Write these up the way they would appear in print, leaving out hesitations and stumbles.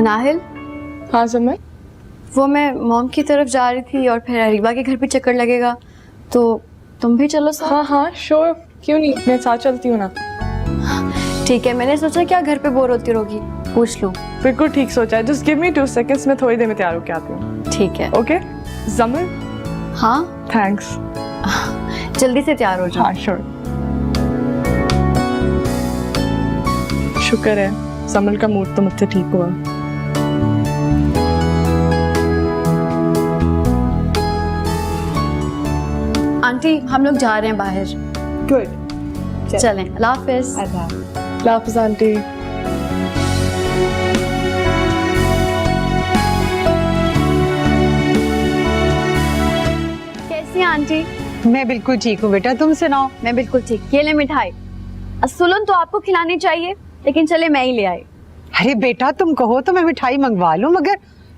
नाहिल। हाँ समझ। वो मैं मॉम की तरफ जा रही थी और फिर अरीबा के घर भी चक्कर लगेगा, तो तुम भी चलो साथ। हाँ हाँ श्योर, क्यों नहीं, मैं साथ चलती हूँ ना। ठीक है, मैंने सोचा क्या घर पे बोर होती रहोगी, पूछ लूँ। बिल्कुल ठीक सोचा है, जस्ट गिव मी 2 सेकंड्स, मैं थोड़ी देर में तैयार होके आती हूँ। ठीक है। ओके जमल। हाँ थैंक्स। जल्दी से तैयार हो जाओ। हाँ श्योर। शुक्र है जमल का मूड तो मुझसे ठीक हुआ। आंटी हम लोग जा रहे हैं बाहर। गुड। चलें, अल्लाह हाफिज। अल्लाह हाफिज आंटी। कैसी हैं आंटी? मैं बिल्कुल ठीक हूँ बेटा, तुम सुनाओ। मैं बिल्कुल ठीक। ये ले मिठाई। असुलन तो आपको खिलानी चाहिए, लेकिन चले मैं ही ले आई। अरे बेटा तुम कहो तो मैं मिठाई मंगवा लूं, मगर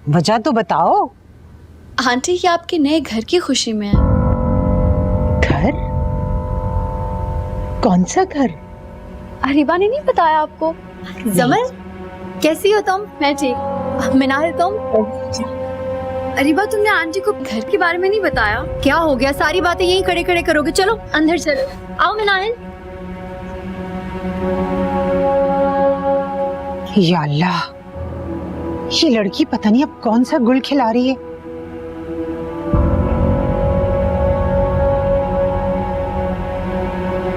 वजह तो बताओ। आंटी ये आपके नए घर की खुशी में है। घर? कौन सा घर? अरीबा ने नहीं बताया आपको? जमल कैसी हो तुम? मैं ठीक। मिनाल तुम? अरीबा तुमने आंटी को घर के बारे में नहीं बताया? क्या हो गया, सारी बातें यहीं खड़े खड़े करोगे? चलो अंदर चलो। आओ मिनाल। या अल्लाह, ये लड़की पता नहीं अब कौन सा गुल खिला रही है।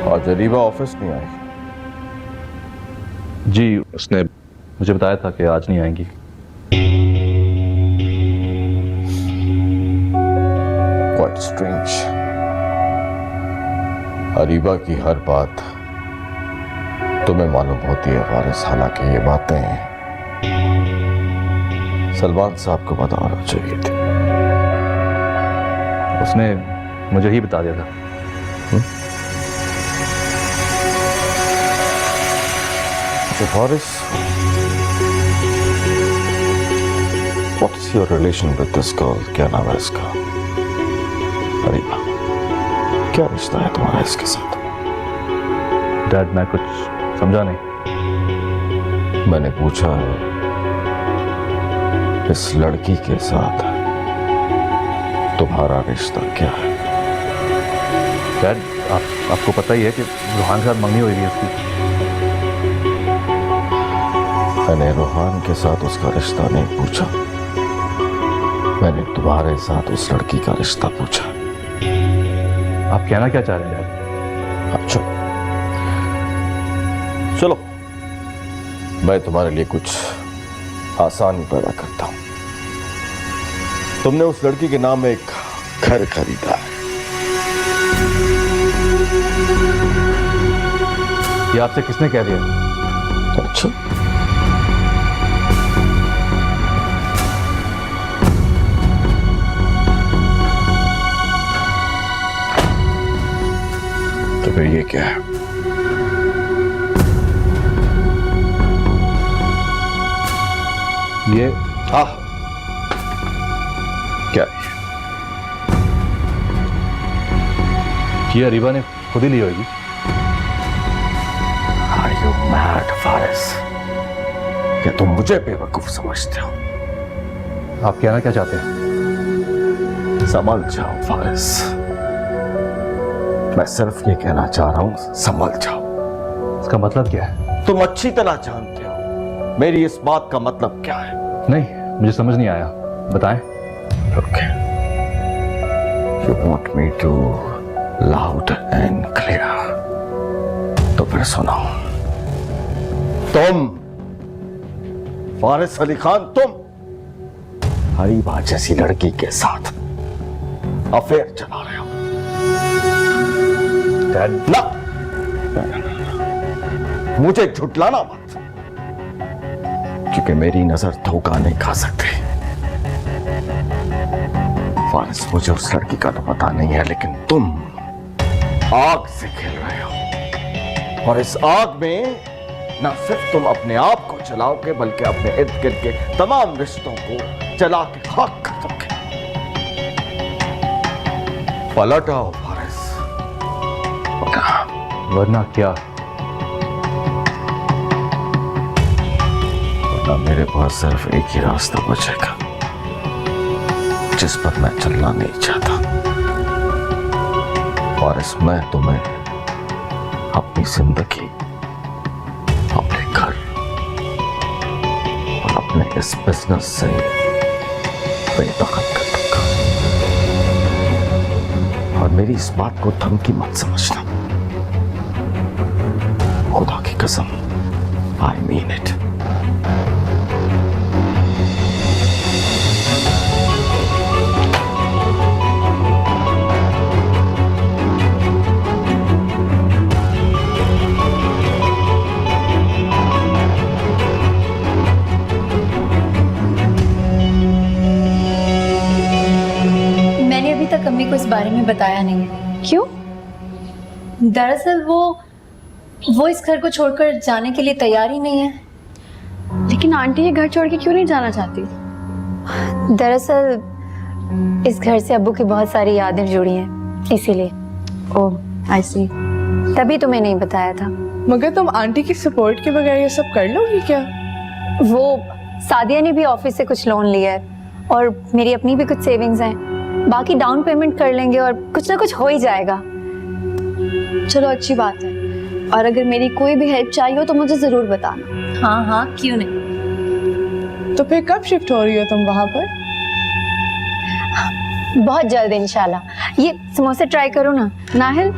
आज अरीबा ऑफिस नहीं आई। जी उसने मुझे बताया था कि आज नहीं आएंगी। Quite strange. अरीबा की हर बात तुम्हें मालूम होती है वारिस, हालांकि ये बातें सलमान साहब को बताना चाहिए थी। उसने मुझे ही बता दिया था। वारिस, what is your relation with this girl? क्या नाम है इसका? अरीबा। क्या रिश्ता है तुम्हारा इसके साथ? डैड मैं कुछ समझा नहीं। मैंने पूछा है इस लड़की के साथ तुम्हारा रिश्ता क्या है? डैड आपको पता ही है कि रूहान के साथ मंगनी हुई थी उसकी। मैंने रूहान के साथ उसका रिश्ता नहीं पूछा, मैंने तुम्हारे साथ उस लड़की का रिश्ता पूछा। आप कहना क्या चाह रहे हैं डैड? अच्छा चलो, मैं तुम्हारे लिए कुछ आसानी पैदा करता हूं। तुमने उस लड़की के नाम में एक घर खरीदा है। ये आपसे किसने कह दिया? अच्छा, तो फिर ये क्या है? ये क्या ये अरीबा ने खुद ही ली होगी। Are you mad, Faris? क्या तुम मुझे बेवकूफ समझते हो? आप कहना क्या चाहते हैं? संभल जाओ फारिस, मैं सिर्फ ये कहना चाह रहा हूं, संभल जाओ। इसका मतलब क्या है? तुम अच्छी तरह जानते हो मेरी इस बात का मतलब क्या है। नहीं मुझे समझ नहीं आया, बताएं। Okay. You want me to loud and clear? तो फिर सुनो। तुम फारिस अली खान, तुम अरीबा जैसी लड़की के साथ अफेयर चला रहे हो। डैड ना, मुझे झुठलाना मत, क्योंकि मेरी नजर धोखा नहीं खा सकती। फारिस, मुझे उस लड़की का तो पता नहीं है, लेकिन तुम आग से खेल रहे हो, और इस आग में न सिर्फ तुम अपने आप को जलाओगे, बल्कि अपने इर्द गिर्द के तमाम रिश्तों को जला के खाक कर दोगे। पलट आओ फारिस, वरना क्या? वरना मेरे पास सिर्फ एक ही रास्ता बचेगा जिस पर मैं चलना नहीं चाहता, और इसमें तुम्हें अपनी जिंदगी, अपने घर और अपने इस बिजनेस से बेदखल कर दूंगा। और मेरी इस बात को धमकी मत समझना, खुदा की कसम, आई मीन इट। मैंने अभी तक अम्मी को इस बारे में बताया नहीं है। क्यों? दरअसल वो इस घर को छोड़कर जाने के लिए तैयार ही नहीं है। लेकिन आंटी ये घर छोड़ के क्यों नहीं जाना चाहती? दरअसल इस घर से अब्बू की बहुत सारी यादें जुड़ी हैं, इसीलिए। ओह, आई सी। तभी तुम्हें नहीं बताया था। मगर तुम आंटी की सपोर्ट के बगैर ये सब कर लोगी क्या? वो सादिया ने भी ऑफिस से कुछ लोन लिया है और मेरी अपनी भी कुछ सेविंग्स हैं। बाकी डाउन पेमेंट कर लेंगे और कुछ ना कुछ हो ही जाएगा। चलो अच्छी बात है, और अगर मेरी कोई भी हेल्प चाहिए हो तो मुझे जरूर बताना। हाँ हाँ, क्यों नहीं। तो फिर कब शिफ्ट हो रही हो तुम वहां पर? बहुत जल्द इंशाल्लाह। ये समोसे ट्राई करो ना। नाहिल,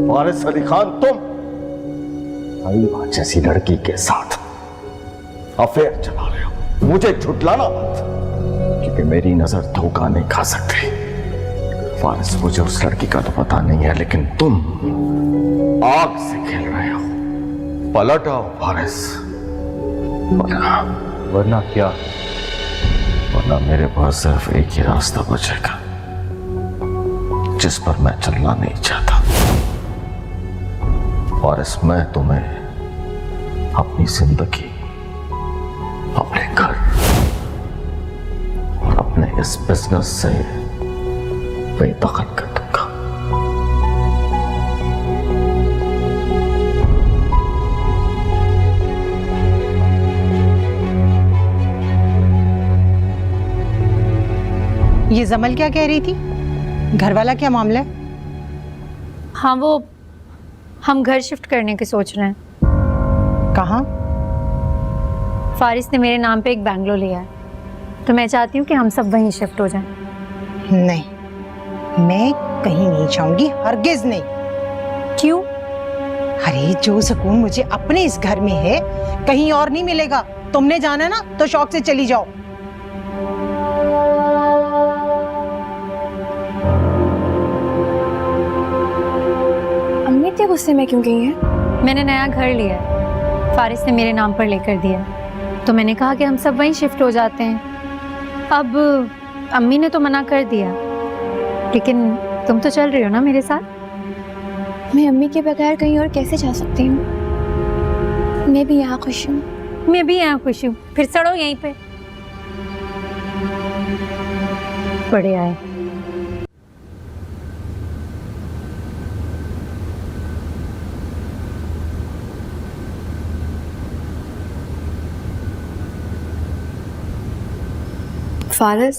वारिस अली खान, तुम अलीबा जैसी लड़की के साथ अफेयर चला रहे हो। मुझे झुठलाना मत, क्योंकि मेरी नजर धोखा नहीं खा सकती। वारिस, मुझे उस लड़की का तो पता नहीं है, लेकिन तुम आग से खेल रहे हो। पलट आओ वारिस, वरना क्या? वरना मेरे पास सिर्फ एक ही रास्ता बचेगा जिस पर मैं चलना नहीं चाहता, और इसमें तुम्हें अपनी जिंदगी, अपने घर और अपने इस बिजनेस से बेदखल कर दूंगा। ये जमल क्या कह रही थी? घर वाला क्या मामला है? हाँ, वो हम घर शिफ्ट करने की सोच रहे हैं। कहाँ? फारिस ने मेरे नाम पे एक बैंगलो लिया है, तो मैं चाहती हूँ कि हम सब वहीं शिफ्ट हो जाएं। नहीं, मैं कहीं नहीं जाऊंगी, हरगिज नहीं। क्यों? अरे, जो सुकून मुझे अपने इस घर में है कहीं और नहीं मिलेगा। तुमने जाना ना तो शौक से चली जाओ। अम्मी इतने गुस्से में क्यों गई हैं? मैंने नया घर लिया है, फारिस ने मेरे नाम पर लेकर दिया, तो मैंने कहा कि हम सब वहीं शिफ्ट हो जाते हैं। अब अम्मी ने तो मना कर दिया, लेकिन तुम तो चल रही हो ना मेरे साथ। मैं अम्मी के बगैर कहीं और कैसे जा सकती हूँ? मैं भी यहाँ खुश हूँ। मैं भी यहाँ खुश हूँ, फिर सड़ो यहीं पे। बढ़िया है। फारिस,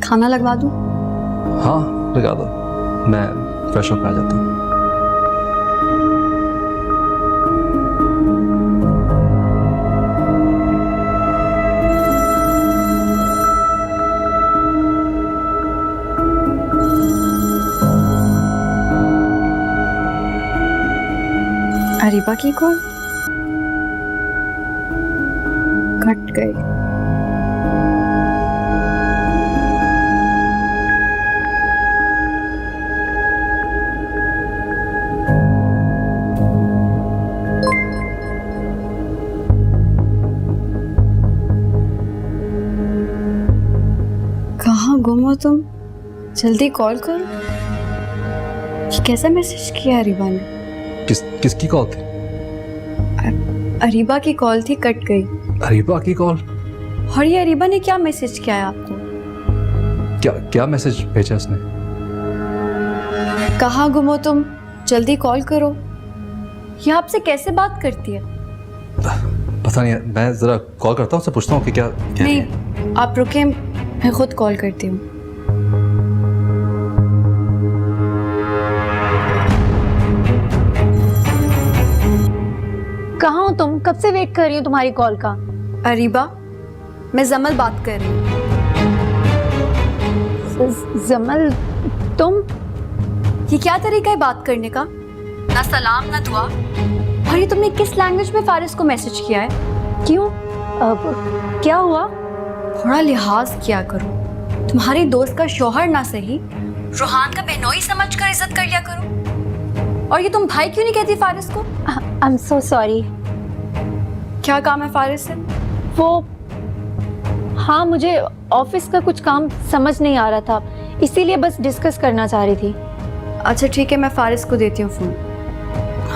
खाना लगवा दूँ? हाँ, लगा दो, मैं फ्रेश होकर आ जाता हूँ। अरीबा की कॉल कट गई। कहाँ गुम हो तुम? जल्दी कॉल करो। ये कैसा मैसेज किया अरीबा ने? किसकी कॉल थी? अरीबा की कॉल थी, कट गई। अरीबा की कॉल? और ये अरीबा ने क्या मैसेज किया है आपको? क्या मैसेज भेजा इसने? कहाँ गुम हो तुम, जल्दी कॉल करो। ये आपसे कैसे बात करती है? पता नहीं, मैं जरा कॉल करता हूँ, उससे पूछता हूँ कि क्या नहीं, आप रुके, मैं खुद कॉल करती हूँ। कहाँ हो तुम? कब से वेट कर रही हूँ तुम्हारी कॉल का। अरीबा, मैं जमल बात कर रही हूँ। जमल, तुम? ये क्या तरीका है बात करने का? ना सलाम ना दुआ। और ये तुमने किस लैंग्वेज में फारिस को मैसेज किया है? क्यों? क्या हुआ? थोड़ा लिहाज किया करो। तुम्हारे दोस्त का शौहर ना सही, रूहान का बेनोई समझकर इज्जत कर लिया करो। और ये तुम भाई क्यों नहीं कहती फारिस को? I am so sorry. क्या काम है फारिस से? वो, हाँ, मुझे ऑफिस का कुछ काम समझ नहीं आ रहा था, इसीलिए बस डिस्कस करना चाह रही थी। अच्छा ठीक है, मैं फारिस को देती हूँ फोन।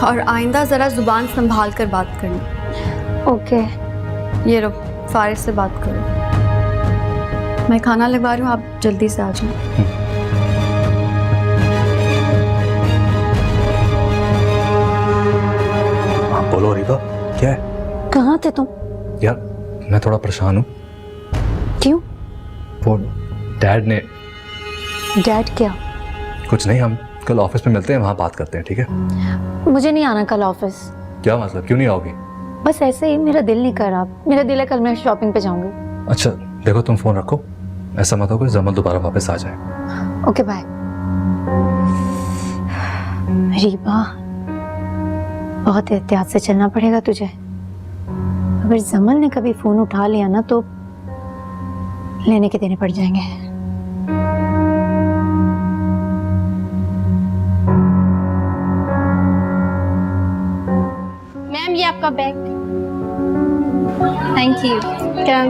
और आइंदा जरा जुबान संभाल कर बात करना। ओके। ये लो, फारिस से बात करो। मैं खाना लगवा रही हूँ, आप जल्दी से आ जाओ। हाँ बोलो अरीबा, क्या है? कहाँ थे तुम? यार मैं थोड़ा परेशान हूँ। क्यों? वो डैड ने। डैड क्या? कुछ नहीं, हम कल ऑफिस में मिलते हैं, वहाँ बात करते हैं, ठीक है? मुझे नहीं आना कल ऑफिस। क्या मतलब, क्यों नहीं आओगी? बस ऐसे ही, मेरा दिल नहीं कर रहा। मेरा दिल है कल मैं शॉपिंग पे जाऊंगी। अच्छा देखो, तुम फोन रखो, ऐसा मत हो कि जमल दोबारा वापस आ जाए। Okay bye. रीबा, बहुत एहतियात से चलना पड़ेगा तुझे। अगर जमल ने कभी फोन उठा लिया ना तो लेने के देने पड़ जाएंगे। मैम ये आपका बैग। Thank you. क्या?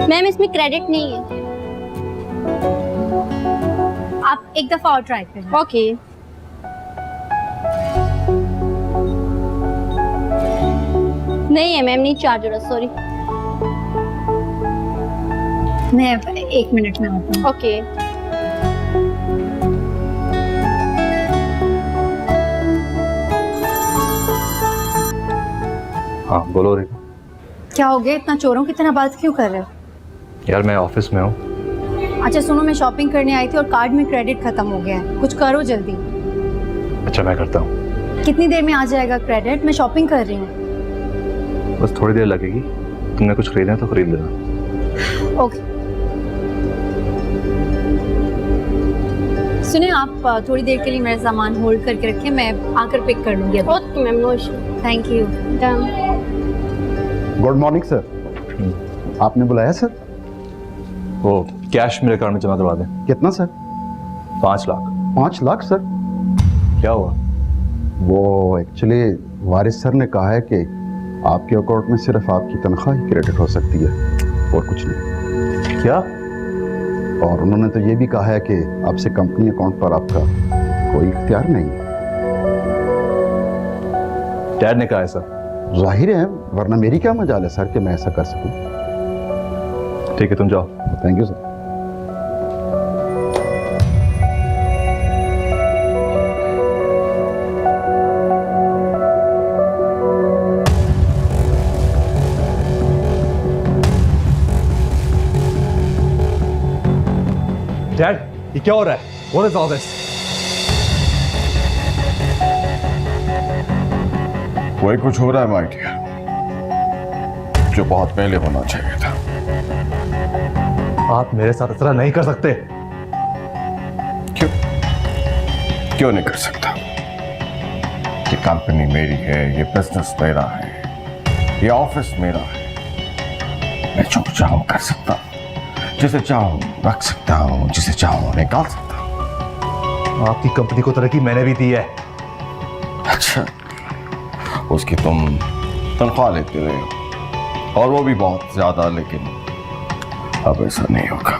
मैम इसमें क्रेडिट नहीं है। आप एक दफा और ट्राई करें। ओके। नहीं है मैम, नहीं चार्जर, सॉरी। मैं 1 मिनट में आता हूँ। ओके। हाँ बोलो अरीबा। क्या हो गया? इतना चोरों की तरह बात क्यों कर रहे हो? यार मैं ऑफिस में हूँ। अच्छा सुनो, मैं शॉपिंग करने आई थी और कार्ड में क्रेडिट खत्म हो गया है। कुछ करो जल्दी। अच्छा मैं करता हूँ। कितनी देर में आ जाएगा क्रेडिट? मैं शॉपिंग कर रही हूँ। बस थोड़ी देर लगेगी, तुमने कुछ खरीदना है तो खरीद लेना। ओके। सुने, आप थोड़ी देर के लिए मेरा सामान होल्ड करके रखें, मैं आकर पिक कर लूंगी। Okay ma'am, no issue. Thank you. Done. Good morning sir. आपने बुलाया सर? वो कैश मेरे अकाउंट में जमा करवा दें। कितना सर? 5 लाख। 5 लाख सर? क्या हुआ? वो एक्चुअली वारिस सर ने कहा है कि आपके अकाउंट में सिर्फ आपकी तनख्वाह ही क्रेडिट हो सकती है और कुछ नहीं। क्या? और उन्होंने तो ये भी कहा है कि आपसे कंपनी अकाउंट पर आपका कोई इख्तियार नहीं। डैड ने कहा ऐसा? जाहिर है, वरना मेरी क्या मजाल है सर कि मैं ऐसा कर सकूं। ठीक है तुम जाओ। Thank you sir. डैड ये क्या हो रहा है? What is all this? वही कुछ हो रहा है माय डियर, जो बहुत पहले होना चाहिए था। आप मेरे साथ इतना नहीं कर सकते। क्यों? क्यों नहीं कर सकता? ये कंपनी मेरी है, ये बिजनेस मेरा है, ये ऑफिस मेरा है। मैं जो चाहूं कर सकता हूं, जिसे चाहूं रख सकता हूं, जिसे चाहूं निकाल सकता हूं। आपकी कंपनी को तरक्की मैंने भी दी है। अच्छा, उसकी तुम तनख्वाह लेते रहे हो, और वो भी बहुत ज्यादा, लेकिन अब ऐसा नहीं होगा।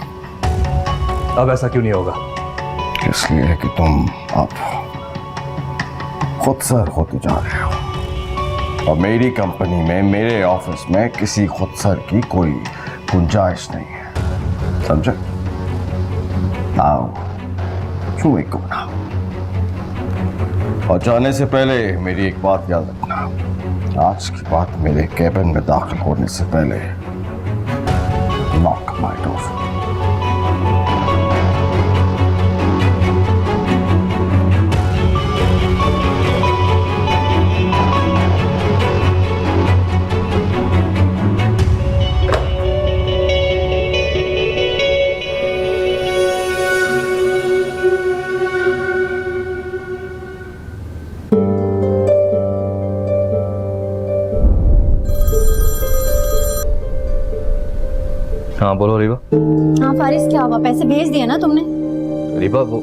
अब ऐसा क्यों नहीं होगा? इसलिए कि तुम अब खुद सर होते जा रहे हो, और मेरी कंपनी में, मेरे ऑफिस में किसी खुद सर की कोई गुंजाइश नहीं है, समझे? आओ चूहे को बनाओ। और जाने से पहले मेरी एक बात याद रखना, आज की बात मेरे कैबिन में दाखिल होने से पहले लॉक माय डोर। हाँ बोलो रीबा। हाँ फारिस, क्या हुआ? पैसे भेज दिए ना तुमने? रीबा वो,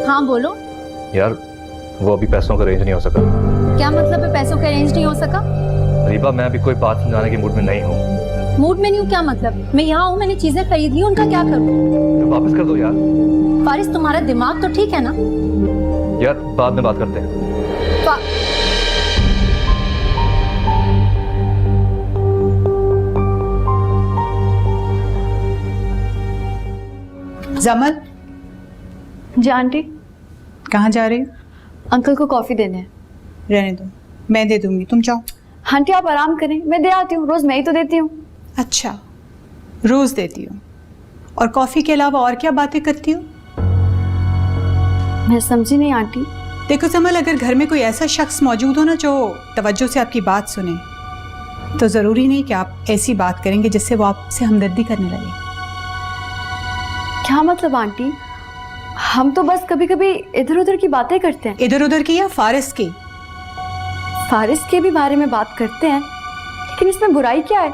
हाँ बोलो। यार वो अभी पैसों का अरेंज नहीं हो सका। क्या मतलब है पैसों का अरेंज नहीं हो सका? रीबा मैं अभी कोई बात समझाने के मूड में नहीं हूँ। मूड में नहीं हूँ क्या मतलब? मैं यहाँ हूँ, मैंने चीजें खरीद ली, उनका क्या करूँ? तो वापस कर दो यार। फारिस तुम्हारा दिमाग तो ठीक है ना? यार बाद में बात करते हैं। जमल, जी आंटी। कहाँ जा रही हो? अंकल को कॉफी देने हैं। रहने दो, मैं दे दूंगी, तुम जाओ। आंटी आप आराम करें, मैं दे आती हूँ, रोज मैं ही तो देती हूँ। अच्छा, रोज देती हो, और कॉफी के अलावा और क्या बातें करती हो? मैं समझी नहीं आंटी। देखो जमल, अगर घर में कोई ऐसा शख्स मौजूद हो ना जो तवज्जो से आपकी बात सुने, तो जरूरी नहीं कि आप ऐसी बात करेंगे जिससे वो आपसे हमदर्दी करने लगे। क्या मतलब आंटी? हम तो बस कभी कभी इधर उधर की बातें करते हैं। इधर उधर की या फारिस की? फारिस के भी बारे में बात करते हैं, लेकिन इसमें बुराई क्या है?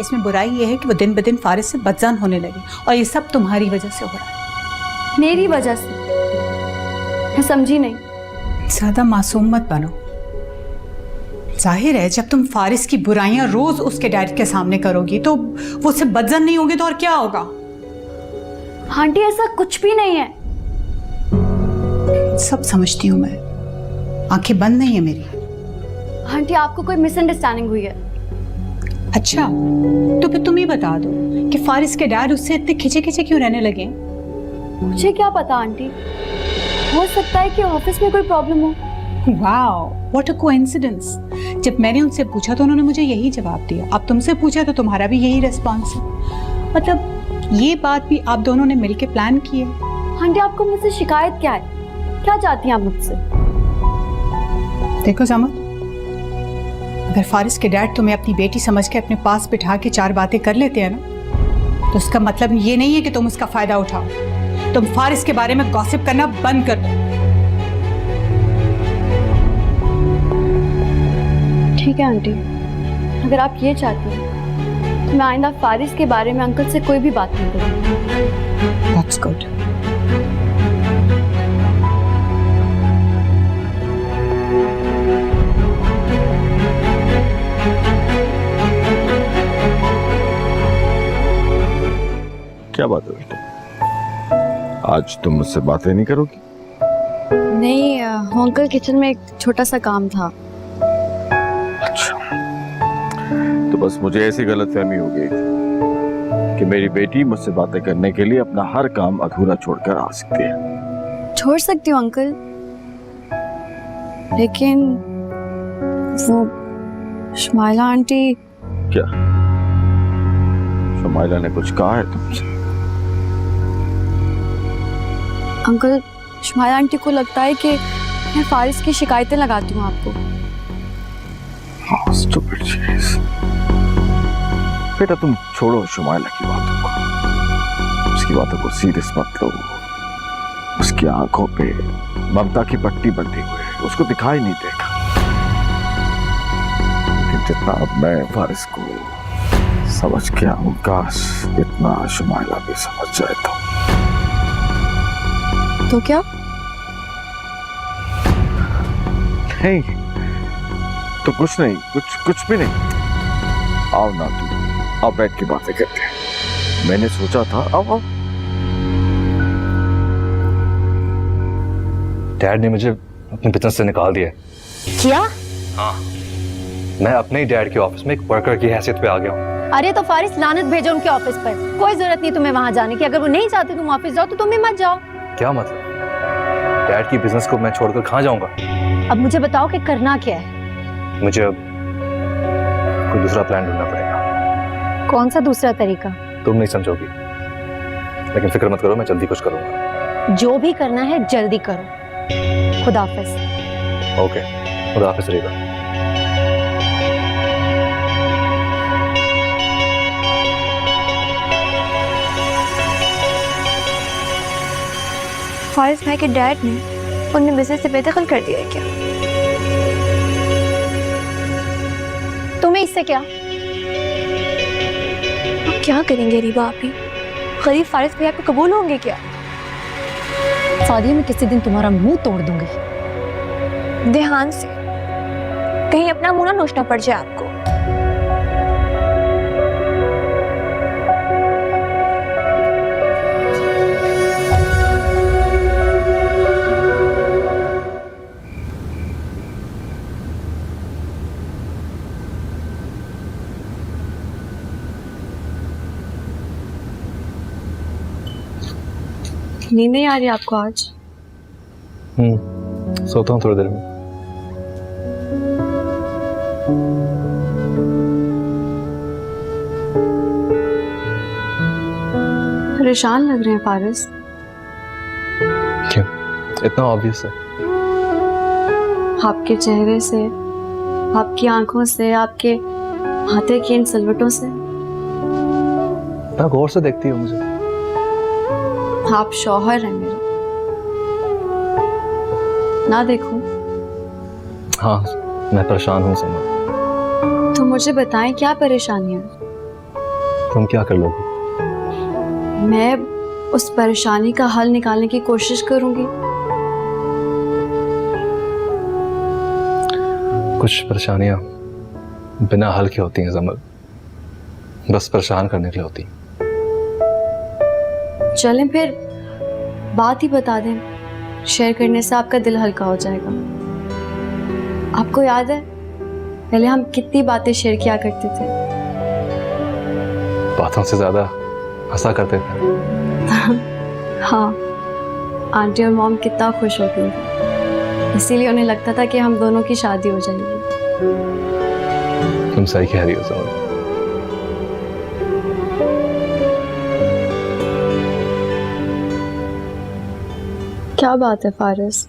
इसमें बुराई ये है कि वो दिन ब दिन फारिस से बदजान होने लगे, और ये सब तुम्हारी वजह से हो रहा है। मेरी वजह से? मैं समझी नहीं। ज्यादा मासूम मत बनो। जाहिर है जब तुम फारिस की बुराइयां रोज उसके डैड के सामने करोगी तो वो उससे बदजन नहीं होगी, तो और क्या होगा? आंटी ऐसा कुछ भी नहीं है। सब समझती हूँ मैं, आंखें बंद नहीं है मेरी। आंटी आपको कोई मिसअंडरस्टैंडिंग हुई है। अच्छा, तो फिर तुम ही बता दो कि फारिस के डैड उससे इतने खिंचे खिंचे क्यों रहने लगे? मुझे क्या पता आंटी, हो सकता है कि ऑफिस में कोई प्रॉब्लम हो। Wow, what a coincidence. जब मैंने उनसे पूछा तो उन्होंने मुझे यही जवाब दिया, अब तुमसे पूछा तो तुम्हारा भी यही रिस्पॉन्स है। मतलब ये बात भी आप दोनों ने मिलकर प्लान की है? आंटी आपको मुझसे शिकायत क्या है? क्या चाहती हैं आप मुझसे? देखो जमल, अगर फारिस के डैड तुम्हें अपनी बेटी समझ के अपने पास बिठा के चार बातें कर लेते हैं ना, तो उसका मतलब ये नहीं है कि तुम उसका फायदा उठाओ। तुम फारिस के बारे में गॉसिप करना बंद कर दो। ठीक है आंटी, अगर आप ये चाहती हैं तो मैं आइंदा फारिस के बारे में अंकल से कोई भी बात नहीं करूँगी। That's good. क्या बात है बेटा, आज तुम मुझसे बातें नहीं करोगी? नहीं अंकल, किचन में एक छोटा सा काम था। अच्छा, तो बस मुझे ऐसी गलतफहमी हो गई थी कि मेरी बेटी मुझसे बातें करने के लिए अपना हर काम अधूरा छोड़कर आ सकती है। छोड़ सकती हूँ अंकल, लेकिन वो शुमाइला आंटी। क्या शुमाइला ने कुछ कहा है तुमसे? अंकल, शुमाइला आंटी को लगता है कि मैं फारिस की शिकायतें लगाती हूँ आपको। हाँ, stupid चीज। बेटा तुम छोड़ो शुमाइला की बातों को, उसकी बातों को सीरियस मत लो। उसकी आंखों पे ममता की पट्टी बंधी हुई है, उसको दिखाई नहीं देगा। लेकिन जितना अब मैं फारिस को समझ गया हूँ, काश इतना शुमाइला भी समझ जाए तो क्या? नहीं, तो कुछ नहीं, कुछ भी नहीं। आओ ना तू, आओ बैठ के बातें करते हैं। मैंने सोचा था, आओ। डैड ने मुझे अपने बिजनेस से निकाल दिया। क्या? हाँ, मैं अपने ही डैड के ऑफिस में एक वर्कर की हैसियत पे आ गया हूँ। अरे तो फारिस, लानत भेजो उनके ऑफिस पर। कोई जरूरत नहीं तुम्हें वहां जाने की। अगर वो नहीं चाहते तुम ऑफिस जाओ तो तुम भी मत जाओ। क्या मतलब? डैड की बिजनेस को मैं छोड़कर कहाँ जाऊंगा? अब मुझे बताओ कि करना क्या है। मुझे अब कोई दूसरा प्लान ढूंढना पड़ेगा। कौन सा दूसरा तरीका? तुम नहीं समझोगी, लेकिन फिक्र मत करो, मैं जल्दी कुछ करूंगा। जो भी करना है जल्दी करो। खुदा हाफिज। ओके, खुदा हाफिज रीबा। फारिस भाई के डैड ने उन्हें बिजनेस से बेदखल कर दिया है क्या? तुम्हें इससे क्या? अब क्या करेंगे रीबा आप ही? गरीब फारिस भाई आपको कबूल होंगे क्या? शादी में किसी दिन तुम्हारा मुंह तोड़ दूंगी। ध्यान से, कहीं अपना मुंह ना नोचना पड़ जाए आपको। नींद नहीं आ रही आपको आज? सोता हूँ थोड़ी देर में। परेशान लग रहे हैं फारिस। क्यों? इतना ऑब्वियस है। आपके चेहरे से, आपकी आंखों से, आपके हाथे की इन सलवटों से। इतना गौर से देखती हो मुझे। आप शौहर हैं मेरे, ना देखूं? हाँ, मैं परेशान हूँ सिमर। तो मुझे बताएं क्या परेशानी है? तुम क्या कर लोगी? मैं उस परेशानी का हल निकालने की कोशिश करूंगी। कुछ परेशानियां बिना हल के होती हैं जमल, बस परेशान करने के लिए होती हैं। चलें फिर बात ही बता दें, शेयर करने से आपका दिल हल्का हो जाएगा। आपको याद है पहले हम कितनी बातें शेयर किया करते थे? बातों से ज्यादा हंसा करते थे। हाँ, आंटी और मॉम कितना खुश होती थी, इसीलिए उन्हें लगता था कि हम दोनों की शादी हो जाएगी। तुम सही कह रही हो समझ। क्या बात है फारिस?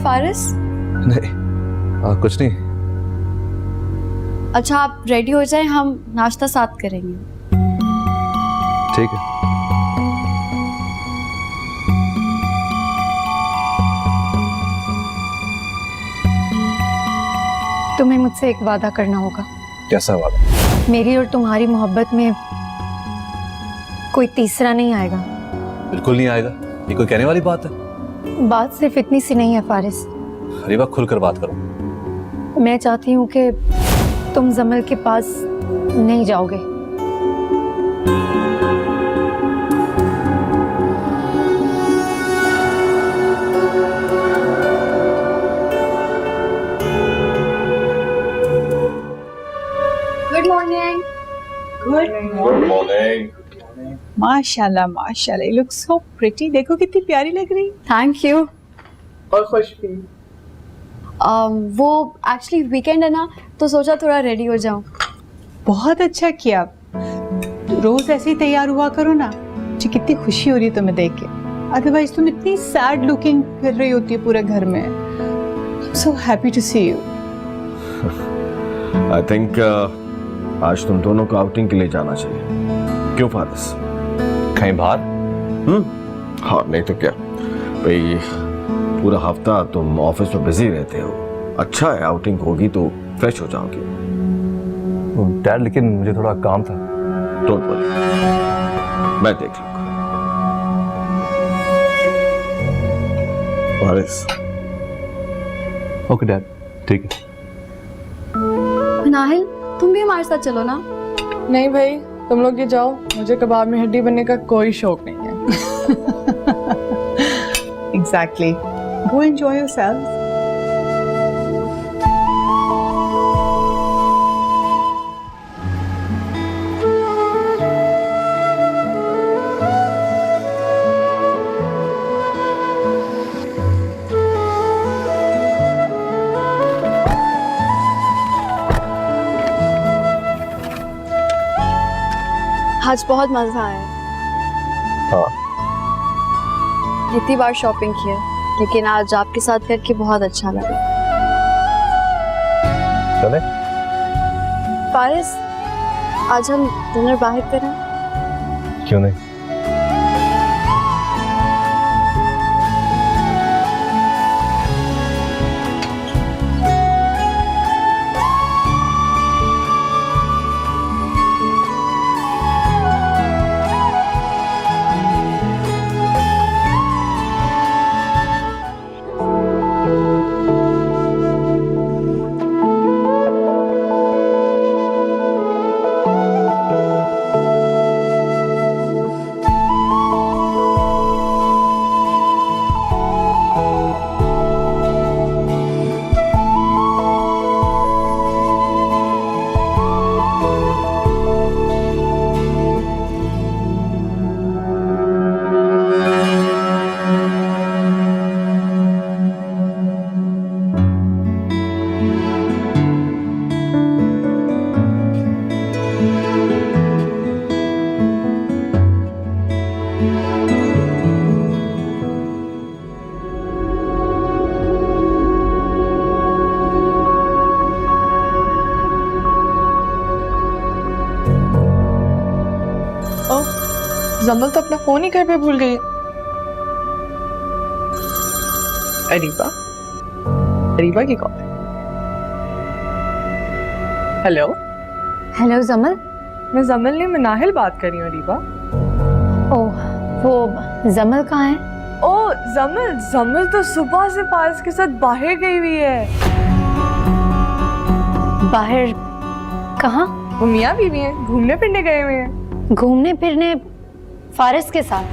फारिस? नहीं, कुछ नहीं। अच्छा आप रेडी हो जाएं, हम नाश्ता साथ करेंगे। ठीक है। तुम्हें मुझसे एक वादा करना होगा। कैसा वादा? मेरी और तुम्हारी मोहब्बत में कोई तीसरा नहीं आएगा। बिल्कुल नहीं आएगा, ये कोई कहने वाली बात है? बात सिर्फ इतनी सी नहीं है फारिस। रीवा खुलकर बात करो। मैं चाहती हूँ कि तुम जमल के पास नहीं जाओगे। Good morning. Good morning. माशाल्लाह माशाल्लाह, यू लुक सो प्रिटी। देखो कितनी प्यारी लग रही। Thank you. और खुश भी। वो एक्चुअली वीकेंड है ना, तो सोचा थोड़ा रेडी हो जाऊं। बहुत अच्छा किया। रोज ऐसे ही तैयार हुआ करो ना। मुझे कितनी खुशी हो रही है तुम्हें देख के। अदरवाइज तुम इतनी सैड लुकिंग फिर रही होती है पूरे घर में। So happy to see you. I think आज तुम दोनों को आउटिंग के लिए जाना चाहिए। क्यों फारिस? कहीं बाहर? हाँ, नहीं तो क्या भाई, पूरा हफ्ता तुम ऑफिस में बिजी रहते हो। अच्छा है, आउटिंग होगी तो फ्रेश हो जाओगे। डैड, लेकिन मुझे थोड़ा काम था। डोंट वरी, मैं देख लूंगा। फारिस। ओके डैड, ठीक है। नाहिल, तुम भी हमारे साथ चलो ना। नहीं भाई, तुम लोग ये जाओ, मुझे कबाब में हड्डी बनने का कोई शौक नहीं है। Exactly. Go enjoy yourselves. आज बहुत मजा आया। हाँ, इतनी बार शॉपिंग की है, लेकिन आज आपके साथ करके बहुत अच्छा लगा। चले? फारिस, आज हम डिनर बाहर करें? क्यों नहीं? जमल तो अपना फोन ही घर पे भूल गई। अरीबा, अरीबा की कॉल। हेलो हेलो जमल। मैं जमल नहीं, मैं नाहिल बात कर रही हूँ। अरीबा, ओह, वो जमल कहाँ है? ओ जमल, जमल तो सुबह से फारिस के साथ बाहर गई हुई है। बाहर कहाँ? वो मियाँ बीवी हैं, घूमने फिरने गए हुए हैं। घूमने फिरने फारिस के साथ?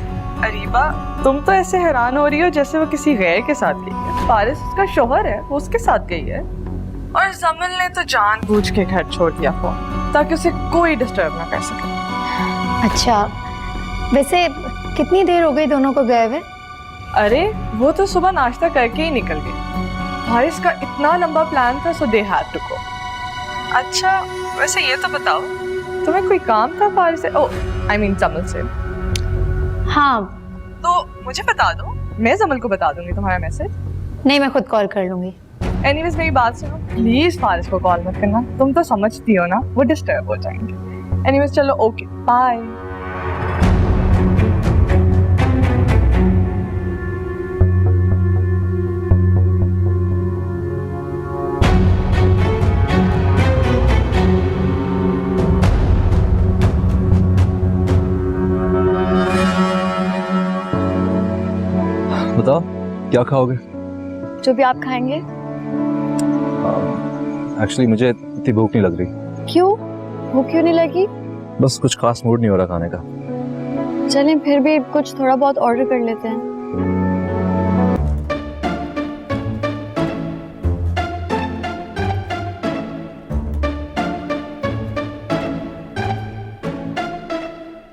अरीबा, तुम तो ऐसे हैरान हो रही हो जैसे वो किसी गैर के साथ गई है। फारिस उसका शोहर है, वो उसके साथ गई है। और जमल ने तो जानबूझ के घर छोड़ दिया फोन, ताकि उसे कोई डिस्टर्ब ना कर सके। अच्छा, वैसे कितनी देर हो गई दोनों को गए हुए? अरे वो तो सुबह नाश्ता करके ही निकल गए। फारिस का इतना लंबा प्लान था, सो दे हैड टू गो। अच्छा, वैसे ये तो बताओ, तुम्हें कोई काम था फारिस से? ओ आई मीन जमल से। हाँ। तो मुझे बता दो, मैं जमल को बता दूंगी तुम्हारा मैसेज। नहीं, मैं खुद कॉल कर लूंगी। एनीवेज मेरी बात सुनो, प्लीज फारिस को कॉल मत करना, तुम तो समझती हो ना, वो डिस्टर्ब हो जाएंगे। एनीवेज चलो, ओके बाय। बताओ, क्या खाओगे? जो भी आप खाएंगे। एक्चुअली मुझे इतनी भूख नहीं लग रही। क्यों? भूख क्यों नहीं लगी? बस कुछ खास मूड नहीं हो रहा खाने का। चलें फिर भी कुछ थोड़ा बहुत ऑर्डर कर लेते हैं।